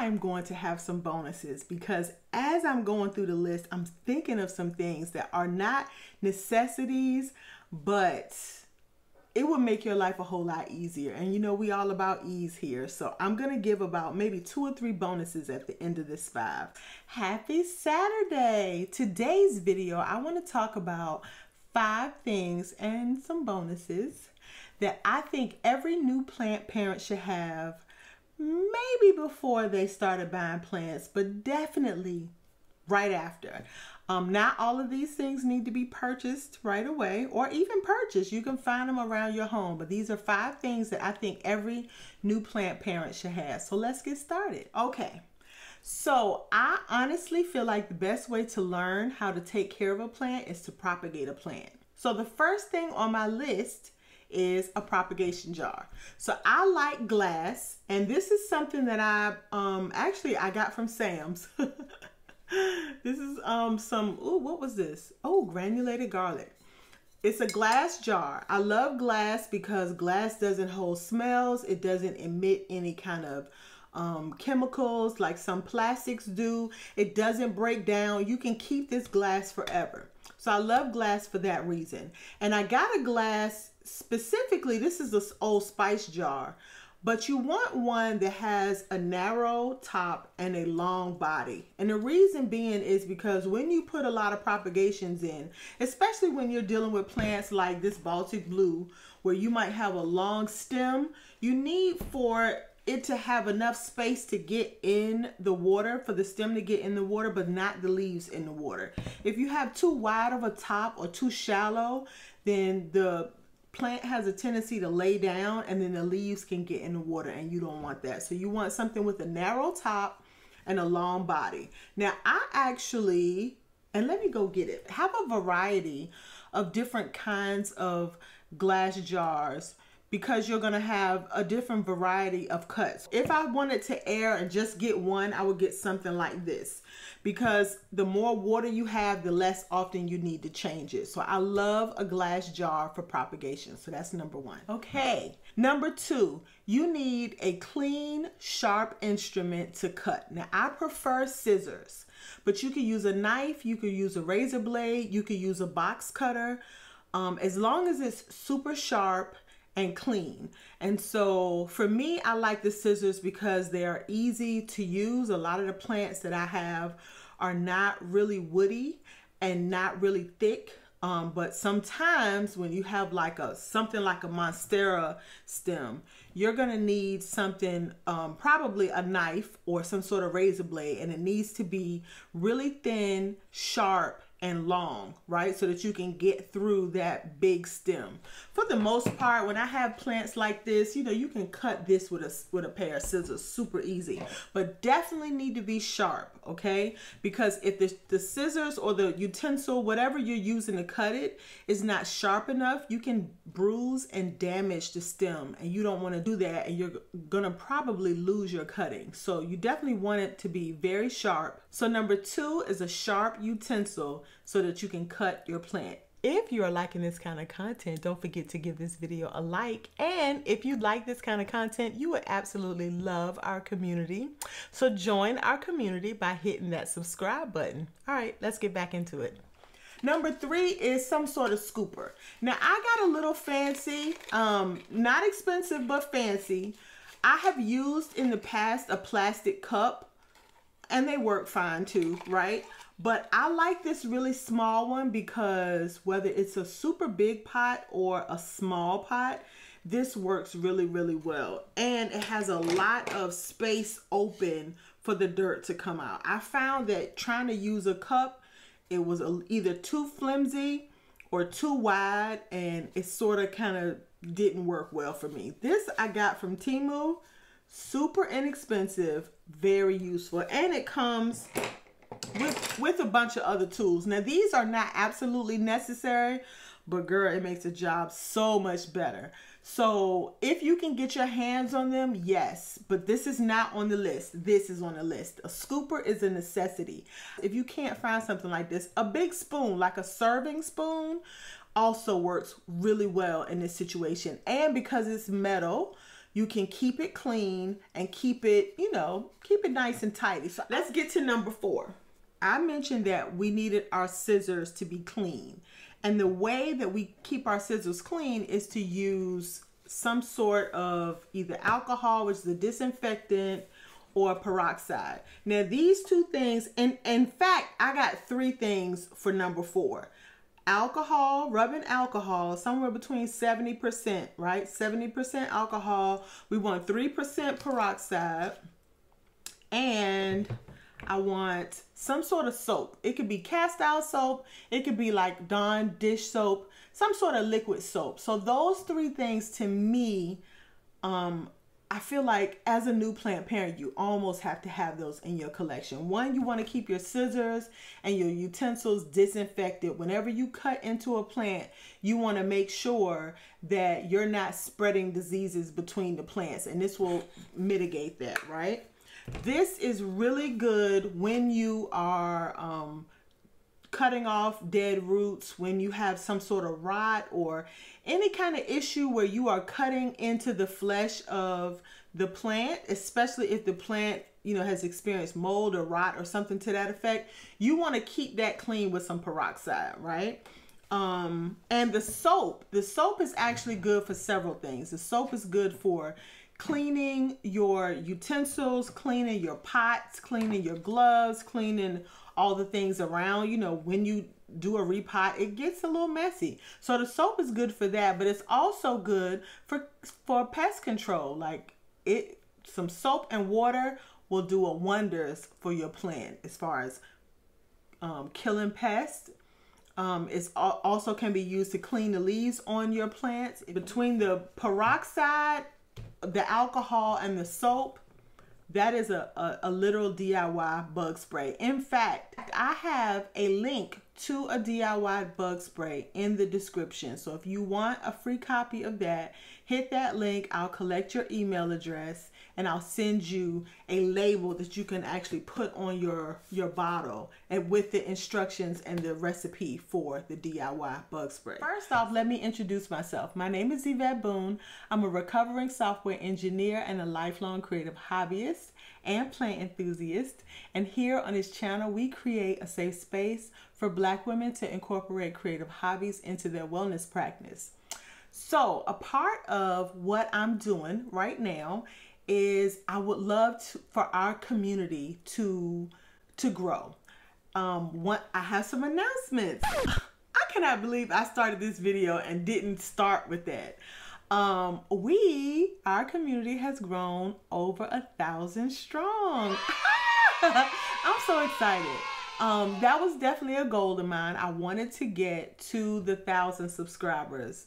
I'm going to have some bonuses, because as I'm going through the list, I'm thinking of some things that are not necessities, but it would make your life a whole lot easier. And you know, we all about ease here. So I'm going to give about maybe 2 or 3 bonuses at the end of this 5. Happy Saturday. Today's video, I want to talk about 5 things and some bonuses that I think every new plant parent should have, maybe before they started buying plants, but definitely right after. Not all of these things need to be purchased right away, or even purchased. You can find them around your home, but these are 5 things that I think every new plant parent should have. So let's get started. Okay, so I honestly feel like the best way to learn how to take care of a plant is to propagate a plant. So the first thing on my list is a propagation jar. So I like glass, and this is something that I got from Sam's. This is what was this? Oh, granulated garlic. It's a glass jar. I love glass because glass doesn't hold smells. It doesn't emit any kind of chemicals like some plastics do. It doesn't break down. You can keep this glass forever. So I love glass for that reason. And I got a glass specifically, this is this Old Spice jar, but you want one that has a narrow top and a long body. And the reason being is because when you put a lot of propagations in, especially when you're dealing with plants like this Baltic blue, where you might have a long stem, you need for it to have enough space to get in the water, for the stem to get in the water, but not the leaves in the water. If you have too wide of a top or too shallow, then the plant has a tendency to lay down and then the leaves can get in the water, and you don't want that. So you want something with a narrow top and a long body. Now I actually, and let me go get it, have a variety of different kinds of glass jars, because you're going to have a different variety of cuts. If I wanted to air and just get one, I would get something like this, because the more water you have, the less often you need to change it. So I love a glass jar for propagation. So that's number 1. Okay, number 2, you need a clean, sharp instrument to cut. Now I prefer scissors, but you can use a knife, you could use a razor blade, you could use a box cutter, as long as it's super sharp and clean. And so for me, I like the scissors because they are easy to use. A lot of the plants that I have are not really woody and not really thick. But sometimes when you have like something like a monstera stem, you're gonna need something, probably a knife or some sort of razor blade, and it needs to be really thin, sharp, and long, right? So that you can get through that big stem. For the most part, when I have plants like this, you know, you can cut this with a pair of scissors super easy, but definitely need to be sharp, okay? Because if the scissors or the utensil, whatever you're using to cut it, is not sharp enough, you can bruise and damage the stem, and you don't want to do that, and you're gonna probably lose your cutting. So you definitely want it to be very sharp. So number 2 is a sharp utensil so that you can cut your plant. If you are liking this kind of content, don't forget to give this video a like. And if you like this kind of content, you would absolutely love our community. So join our community by hitting that subscribe button. All right, let's get back into it. Number 3 is some sort of scooper. Now I got a little fancy, not expensive, but fancy. I have used in the past a plastic cup, and they work fine too, right? But I like this really small one because whether it's a super big pot or a small pot, this works really, really well. And it has a lot of space open for the dirt to come out. I found that trying to use a cup, it was either too flimsy or too wide, and it sort of kind of didn't work well for me. This I got from Temu, super inexpensive, very useful, and it comes with a bunch of other tools. Now these are not absolutely necessary, but girl, it makes the job so much better. So if you can get your hands on them, yes, but this is not on the list. This is on the list. A scooper is a necessity. If you can't find something like this, a big spoon, like a serving spoon, also works really well in this situation. And because it's metal, You can keep it clean and keep it, you know, keep it nice and tidy. So let's get to number 4. I mentioned that we needed our scissors to be clean. And the way that we keep our scissors clean is to use some sort of either alcohol, which is a disinfectant, or peroxide. Now these 2 things, and in fact, I got 3 things for number 4. Alcohol, rubbing alcohol, somewhere between 70%, right? 70% alcohol. We want 3% peroxide. And I want some sort of soap. It could be cast iron soap. It could be like Dawn dish soap, some sort of liquid soap. So those 3 things to me, I feel like as a new plant parent, you almost have to have those in your collection. One, you want to keep your scissors and your utensils disinfected. Whenever you cut into a plant, you want to make sure that you're not spreading diseases between the plants, and this will mitigate that, right? This is really good when you are cutting off dead roots, when you have some sort of rot or any kind of issue where you are cutting into the flesh of the plant, especially if the plant, you know, has experienced mold or rot or something to that effect. You want to keep that clean with some peroxide, right? And the soap is actually good for several things. The soap is good for cleaning your utensils, cleaning your pots, cleaning your gloves, cleaning all the things around. You know, when you do a repot, it gets a little messy. So the soap is good for that, but it's also good for pest control. Like some soap and water will do wonders for your plant as far as killing pests. It also can be used to clean the leaves on your plants. Between the peroxide, the alcohol, and the soap, that is a literal DIY bug spray. In fact, I have a link to a DIY bug spray in the description. So if you want a free copy of that, hit that link. I'll collect your email address and I'll send you a label that you can actually put on your bottle, and with the instructions and the recipe for the DIY bug spray. First off, let me introduce myself. My name is Yvette Boone. I'm a recovering software engineer and a lifelong creative hobbyist and plant enthusiast. And here on this channel, we create a safe space for Black women to incorporate creative hobbies into their wellness practice. So a part of what I'm doing right now is I would love for our community to grow. I have some announcements. I cannot believe I started this video and didn't start with that. Our community has grown over 1,000 strong. I'm so excited. That was definitely a goal of mine. I wanted to get to the 1,000 subscribers.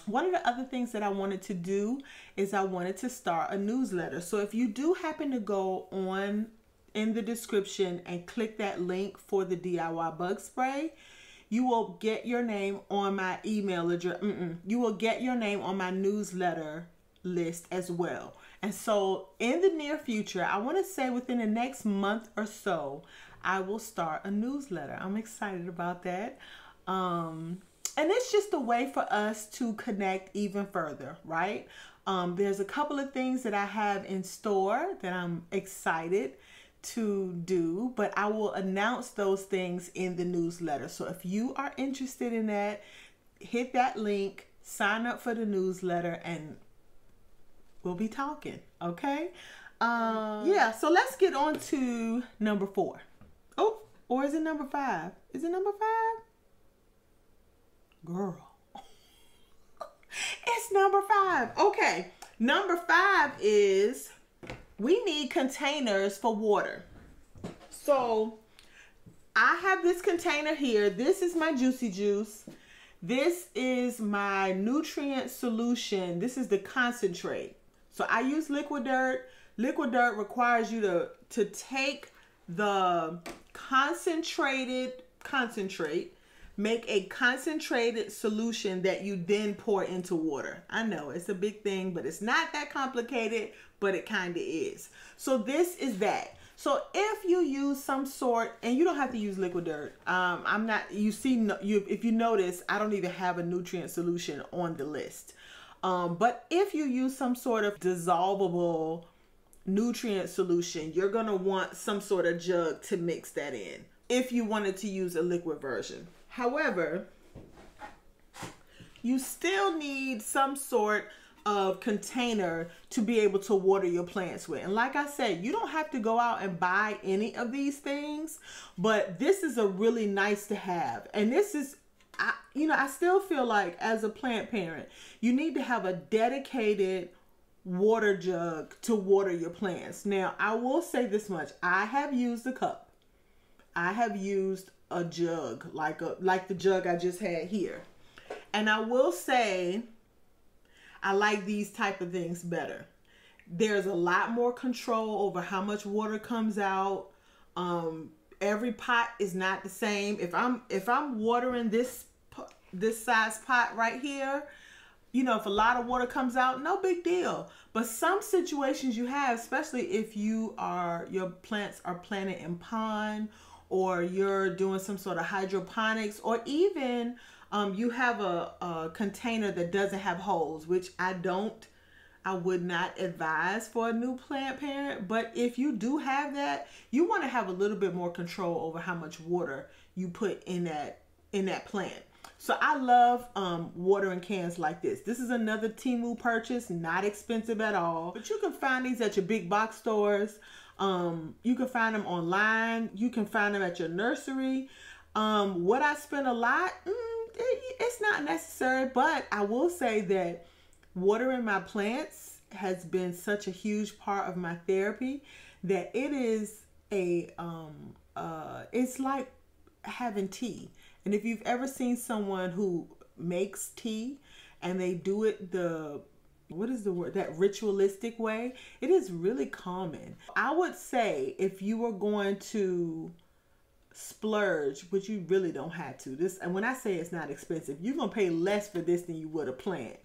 One of the other things that I wanted to do is I wanted to start a newsletter. So if you do happen to go on in the description and click that link for the DIY bug spray, you will get your name on my email address. You will get your name on my newsletter list as well. And so in the near future, I want to say within the next month or so, I will start a newsletter. I'm excited about that. And it's just a way for us to connect even further, right? There's a couple of things that I have in store that I'm excited to do, but I will announce those things in the newsletter. So if you are interested in that, hit that link, sign up for the newsletter, and we'll be talking, okay? Yeah, so let's get on to number 4. Oh, or is it number 5? Is it number 5? Girl, it's number 5. Okay, number 5 is we need containers for water. So I have this container here. This is my juicy juice. This is my nutrient solution. This is the concentrate. So I use liquid dirt. Liquid dirt requires you to take the concentrate, make a concentrated solution that you then pour into water. I know it's a big thing, but it's not that complicated, but it kind of is. So this is that. So if you use some sort, and you don't have to use liquid dirt. If you notice, I don't even have a nutrient solution on the list. But if you use some sort of dissolvable nutrient solution, you're going to want some sort of jug to mix that in if you wanted to use a liquid version. However, you still need some sort of container to be able to water your plants with. And like I said, you don't have to go out and buy any of these things, but this is a really nice to have. And this is, I still feel like as a plant parent, you need to have a dedicated water jug to water your plants. Now, I will say this much. I have used a cup. I have used a jug, like the jug I just had here. And I will say, I like these type of things better. There's a lot more control over how much water comes out. Every pot is not the same. If I'm watering this size pot right here, you know, if a lot of water comes out, no big deal. But some situations you have, especially if your plants are planted in pond, or you're doing some sort of hydroponics, or even you have a container that doesn't have holes, which I would not advise for a new plant parent. But if you do have that, you want to have a little bit more control over how much water you put in that plant. So I love watering cans like this. This is another Temu purchase, not expensive at all. But you can find these at your big box stores. You can find them online. You can find them at your nursery. What I spend a lot, it's not necessary, but I will say that watering my plants has been such a huge part of my therapy that it is it's like having tea. And if you've ever seen someone who makes tea and they do it that ritualistic way, it is really calming. I would say if you were going to splurge, which you really don't have to. And when I say it's not expensive, you're going to pay less for this than you would a plant.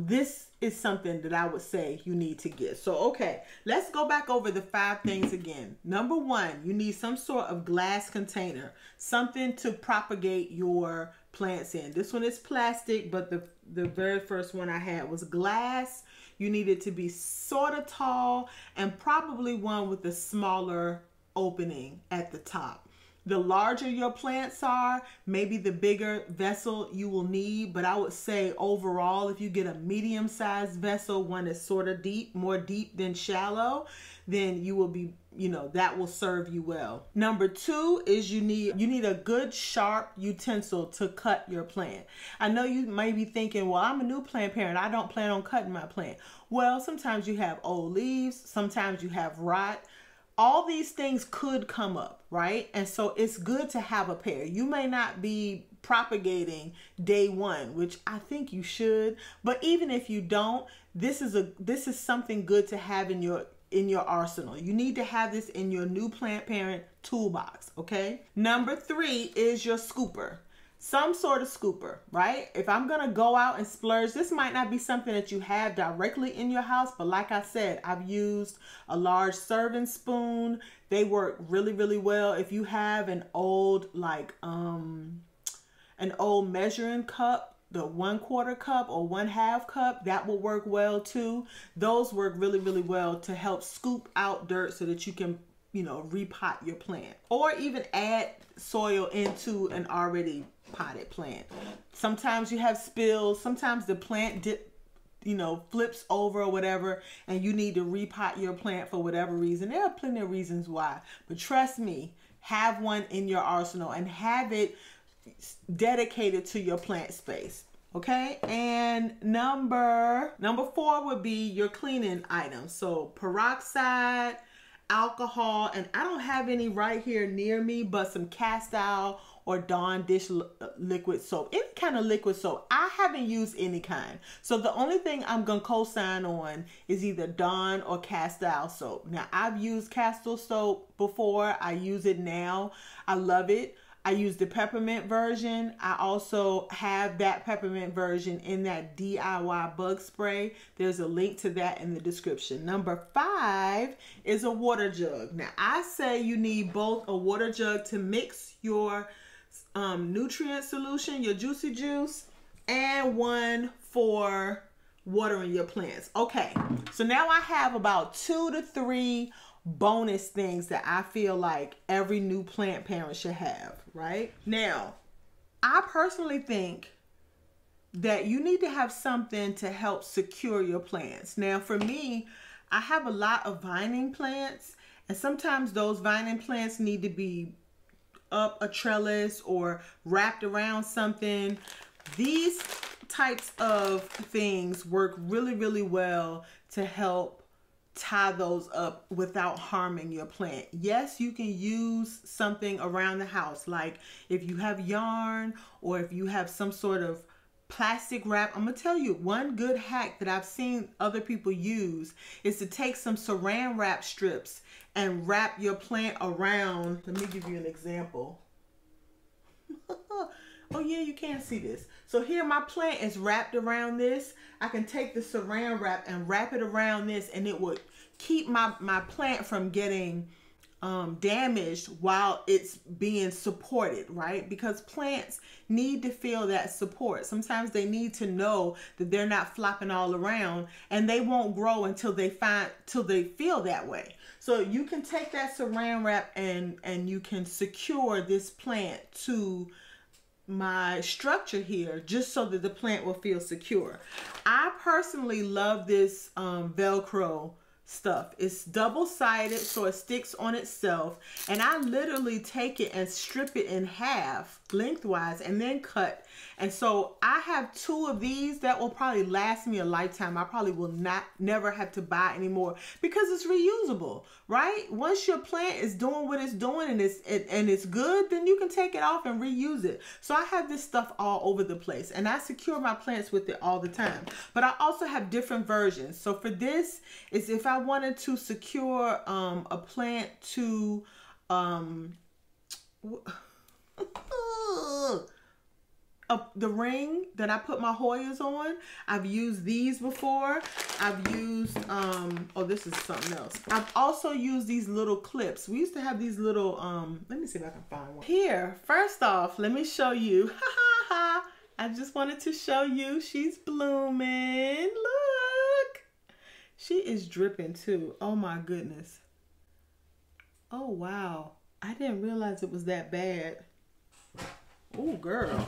This is something that I would say you need to get. So, okay, let's go back over the 5 things again. Number 1, you need some sort of glass container, something to propagate your plants in. This one is plastic, but the very first one I had was glass. You need it to be sort of tall and probably one with a smaller opening at the top. The larger your plants are, maybe the bigger vessel you will need. But I would say overall, if you get a medium-sized vessel, one that's sort of deep, more deep than shallow, then you will be, that will serve you well. Number 2 is you need a good sharp utensil to cut your plant. I know you may be thinking, well, I'm a new plant parent. I don't plan on cutting my plant. Well, sometimes you have old leaves. Sometimes you have rot. All these things could come up, right? And so it's good to have a pair. You may not be propagating day 1, which I think you should, but even if you don't, this is something good to have in your arsenal. You need to have this in your new plant parent toolbox, okay? Number 3 is your scooper. Some sort of scooper, right? If I'm going to go out and splurge, this might not be something that you have directly in your house, but like I said, I've used a large serving spoon. They work really, really well. If you have an old, an old measuring cup, the 1/4 cup or 1/2 cup, that will work well too. Those work really, really well to help scoop out dirt so that you can, repot your plant, or even add soil into an already potted plant. Sometimes you have spills. Sometimes the plant flips over or whatever, and you need to repot your plant for whatever reason. There are plenty of reasons why, but trust me, have one in your arsenal and have it dedicated to your plant space. Okay, and number 4 would be your cleaning items. So peroxide, alcohol, and I don't have any right here near me, but some Castile or Dawn dish liquid soap, any kind of liquid soap. I haven't used any kind, so the only thing I'm gonna co-sign on is either Dawn or Castile soap. Now, I've used Castile soap before. I use it now. I love it. I use the peppermint version. I also have that peppermint version in that DIY bug spray. There's a link to that in the description. Number 5 is a water jug. Now, I say you need both a water jug to mix your nutrient solution, your juicy juice, and one for watering your plants. Okay, so now I have about 2 to 3 bonus things that I feel like every new plant parent should have, right? Now, I personally think that you need to have something to help secure your plants. Now, for me, I have a lot of vining plants, and sometimes those vining plants need to be up a trellis or wrapped around something. These types of things work really, really well to help tie those up without harming your plant. Yes, you can use something around the house, like if you have yarn or if you have some sort of plastic wrap. I'm gonna tell you one good hack that I've seen other people use is to take some saran wrap strips and wrap your plant around. Let me give you an example. Oh yeah, you can't see this. So here my plant is wrapped around this. I can take the saran wrap and wrap it around this, and it would keep my plant from getting damaged while it's being supported, right? Because plants need to feel that support. Sometimes they need to know that they're not flopping all around, and they won't grow until they feel that way. So you can take that saran wrap and you can secure this plant to my structure here, just so that the plant will feel secure. I personally love this Velcro stuff. It's double-sided, so it sticks on itself, and I literally take it and strip it in half lengthwise and then cut. And so I have 2 of these that will probably last me a lifetime. I probably will never have to buy anymore because it's reusable, right? Once your plant is doing what it's doing and it's good, then you can take it off and reuse it. So I have this stuff all over the place, and I secure my plants with it all the time. But I also have different versions. So for this is if I wanted to secure a plant to the ring that I put my Hoyas on. I've used these before. I've used, oh, this is something else. I've also used these little clips. We used to have these little, let me see if I can find one. Here, first off, let me show you. I just wanted to show you she's blooming. Look. She is dripping too. Oh my goodness. Oh wow. I didn't realize it was that bad. Oh girl.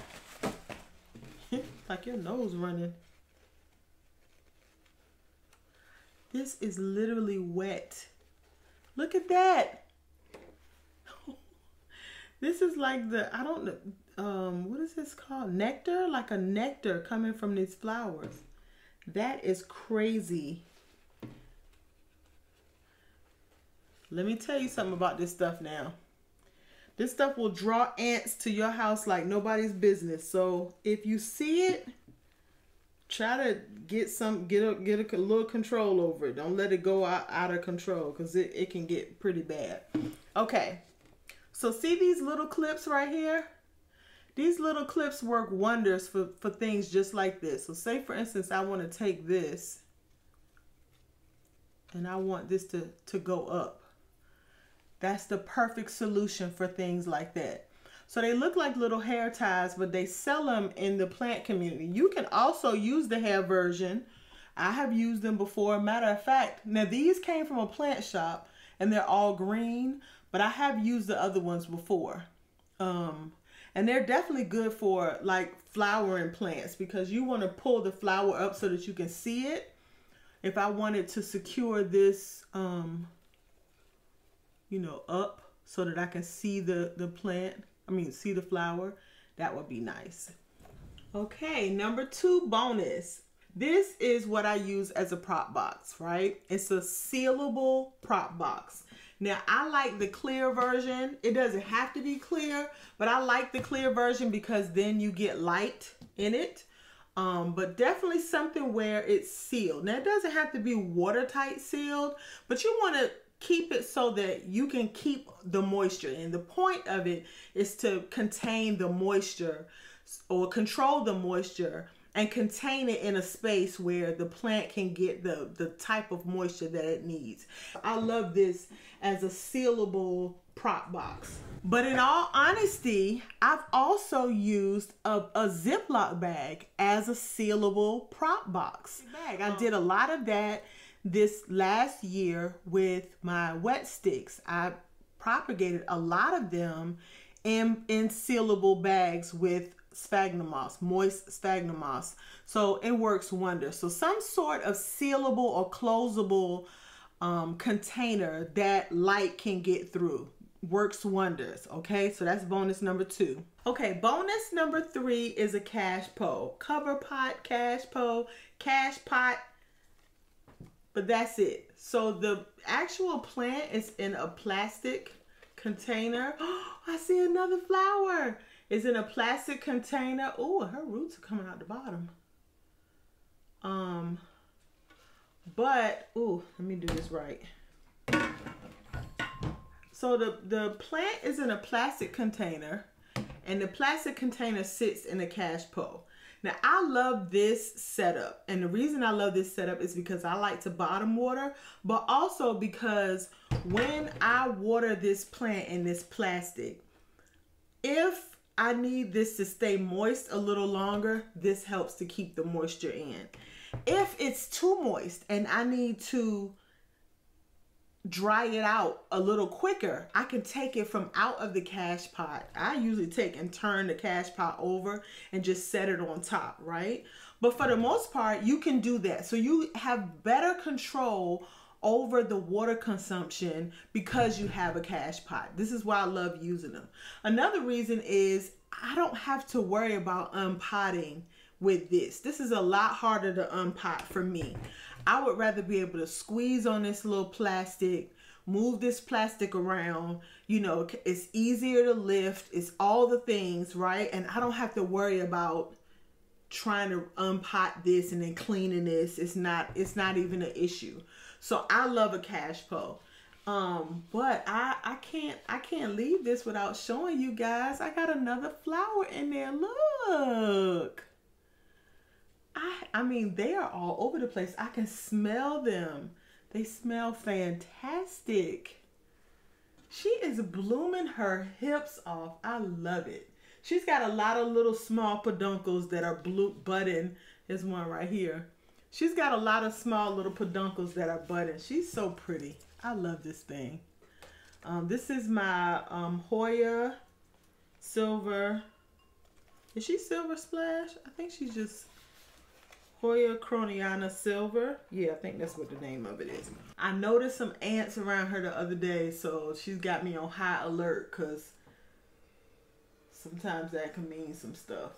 Like your nose running. This is literally wet. Look at that. This is like the, I don't know, what is this called? Nectar? Like a nectar coming from these flowers. That is crazy. Let me tell you something about this stuff now. This stuff will draw ants to your house like nobody's business. So if you see it, try to get a little control over it. Don't let it go out of control, because it can get pretty bad. Okay, so see these little clips right here? These little clips work wonders for things just like this. So say for instance, I want to take this and I want this to go up. That's the perfect solution for things like that. So they look like little hair ties, but they sell them in the plant community. You can also use the hair version. I have used them before. Matter of fact, now these came from a plant shop and they're all green, but I have used the other ones before. And they're definitely good for like flowering plants, because you want to pull the flower up so that you can see it. If I wanted to secure this, you know, up so that I can see the plant, see the flower, that would be nice. Okay, number 2 bonus. This is what I use as a prop box, right? It's a sealable prop box. Now, I like the clear version. It doesn't have to be clear, but I like the clear version because then you get light in it. But definitely something where it's sealed. Now, it doesn't have to be watertight sealed, but you want to keep it so that you can keep the moisture. And the point of it is to contain the moisture or control the moisture and contain it in a space where the plant can get the type of moisture that it needs. I love this as a sealable prop box. But in all honesty, I've also used a Ziploc bag as a sealable prop box bag. I did a lot of that this last year with my wet sticks. I propagated a lot of them in sealable bags with sphagnum moss, moist sphagnum moss. So it works wonders. So some sort of sealable or closable container that light can get through works wonders. Okay, so that's bonus number 2. Okay, bonus number 3 is a cash pot. Cover pot, cash pot, but that's it. So the actual plant is in a plastic container. Oh, I see another flower. It's in a plastic container. Oh, her roots are coming out the bottom. But, oh, let me do this right. So the plant is in a plastic container, and the plastic container sits in a cash pot. Now, I love this setup, and the reason I love this setup is because I like to bottom water, but also because when I water this plant in this plastic, if I need this to stay moist a little longer, this helps to keep the moisture in. If it's too moist and I need to dry it out a little quicker, I can take it from out of the cash pot. I usually take and turn the cash pot over and just set it on top, right? But for the most part, you can do that. So you have better control over the water consumption because you have a cash pot. This is why I love using them. Another reason is I don't have to worry about unpotting with this. This is a lot harder to unpot for me. I would rather be able to squeeze on this little plastic, move this plastic around. You know, it's easier to lift. It's all the things, right? And I don't have to worry about trying to unpot this and then cleaning this. It's not even an issue. So I love a cash pot. But I can't leave this without showing you guys. I got another flower in there. Look. I mean, they are all over the place. I can smell them. They smell fantastic. She is blooming her hips off. I love it. She's got a lot of little small peduncles that are budding. There's one right here. She's got a lot of small little peduncles that are budding. She's so pretty. I love this thing. This is my Hoya silver. Is she silver splash? I think she's just Hoya Kentiana silver. Yeah, I think that's what the name of it is. I noticed some ants around her the other day, so she's got me on high alert because sometimes that can mean some stuff.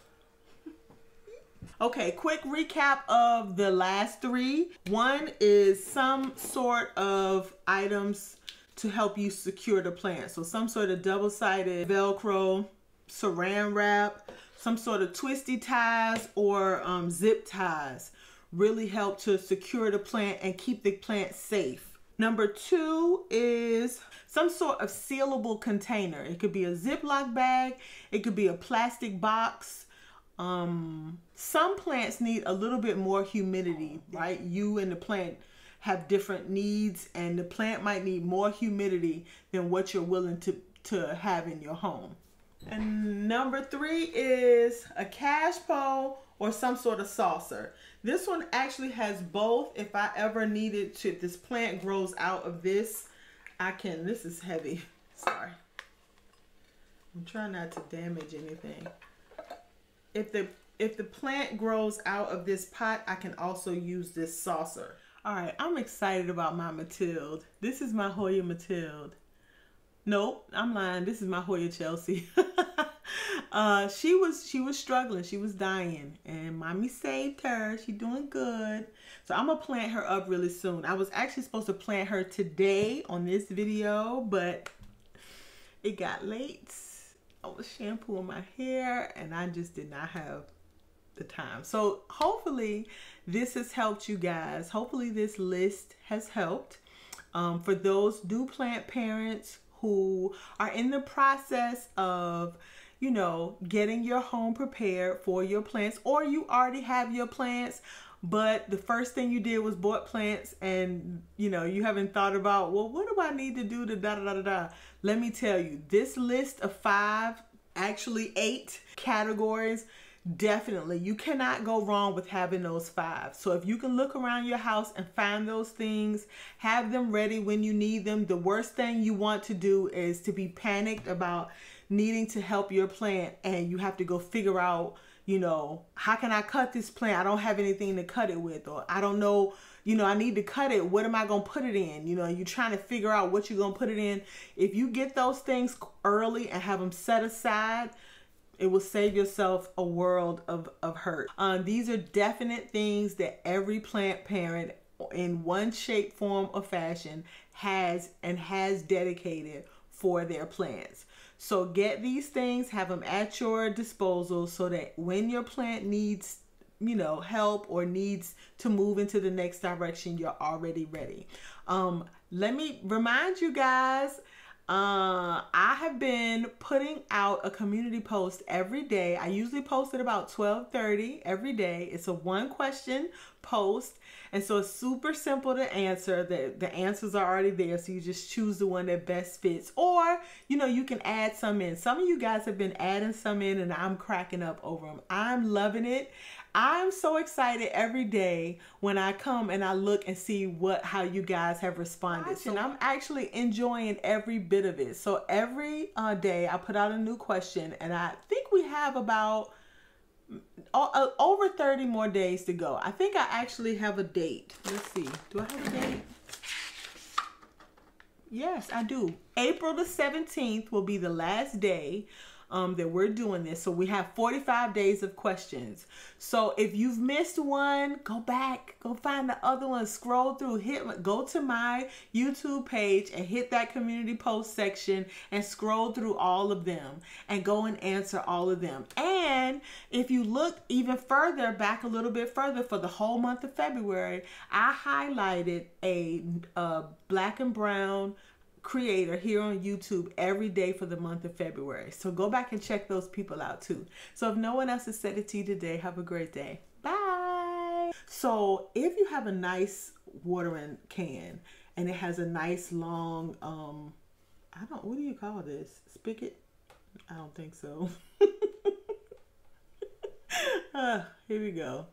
Okay, quick recap of the last 3. One is some sort of items to help you secure the plant. So some sort of double-sided Velcro, saran wrap, some sort of twisty ties or zip ties really help to secure the plant and keep the plant safe. Number 2 is some sort of sealable container. It could be a Ziploc bag. It could be a plastic box. Some plants need a little bit more humidity, right? You and the plant have different needs, and the plant might need more humidity than what you're willing to have in your home. And number 3 is a cash pot or some sort of saucer. This one actually has both. If I ever needed to, if this plant grows out of this, I can, this is heavy, sorry. I'm trying not to damage anything. If the plant grows out of this pot, I can also use this saucer. All right, I'm excited about my Matilde. This is my Hoya Matilde. Nope, I'm lying. This is my Hoya Chelsea. She was struggling. She was dying, and mommy saved her. She's doing good. So I'm gonna plant her up really soon. I was actually supposed to plant her today on this video, but it got late. I was shampooing my hair, and I just did not have the time. So hopefully this has helped you guys. Hopefully this list has helped. For those new plant parents who are in the process of, getting your home prepared for your plants, or you already have your plants, but the first thing you did was bought plants, and you know, you haven't thought about, well, what do I need to do to da da da da da. Let me tell you, this list of 5, actually 8 categories, definitely you cannot go wrong with having those 5. So if you can look around your house and find those things, have them ready when you need them. The worst thing you want to do is to be panicked about needing to help your plant, and you have to go figure out, you know, how can I cut this plant? I don't have anything to cut it with, or I don't know, you know, I need to cut it. What am I going to put it in? You know, you're trying to figure out what you're going to put it in. If you get those things early and have them set aside, it will save yourself a world of hurt. These are definite things that every plant parent in one shape, form, or fashion has dedicated for their plants. So get these things, have them at your disposal so that when your plant needs, you know, help or needs to move into the next direction, you're already ready. Let me remind you guys, I have been putting out a community post every day. I usually post at about 12:30 every day. It's a 1-question post, and so it's super simple to answer. The answers are already there, so you just choose the one that best fits, or you know, you can add some in. Some of you guys have been adding some in, and I'm cracking up over them. I'm loving it. I'm so excited every day when I come and I look and see how you guys have responded. And I'm actually enjoying every bit of it. So every day I put out a new question, and I think we have about over 30 more days to go. I think I actually have a date. Let's see. Do I have a date? Yes, I do. April the 17th will be the last day that we're doing this. So we have 45 days of questions. So if you've missed one, go back, go find the other one, scroll through, go to my YouTube page and hit that community post section and scroll through all of them and go and answer all of them. And if you look even further back, a little bit further, for the whole month of February, I highlighted a black and brown creator here on YouTube every day for the month of February. So go back and check those people out too. So if no one else has said it to you today, have a great day. Bye. So if you have a nice watering can and it has a nice long, what do you call this? Spigot? I don't think so. Here we go.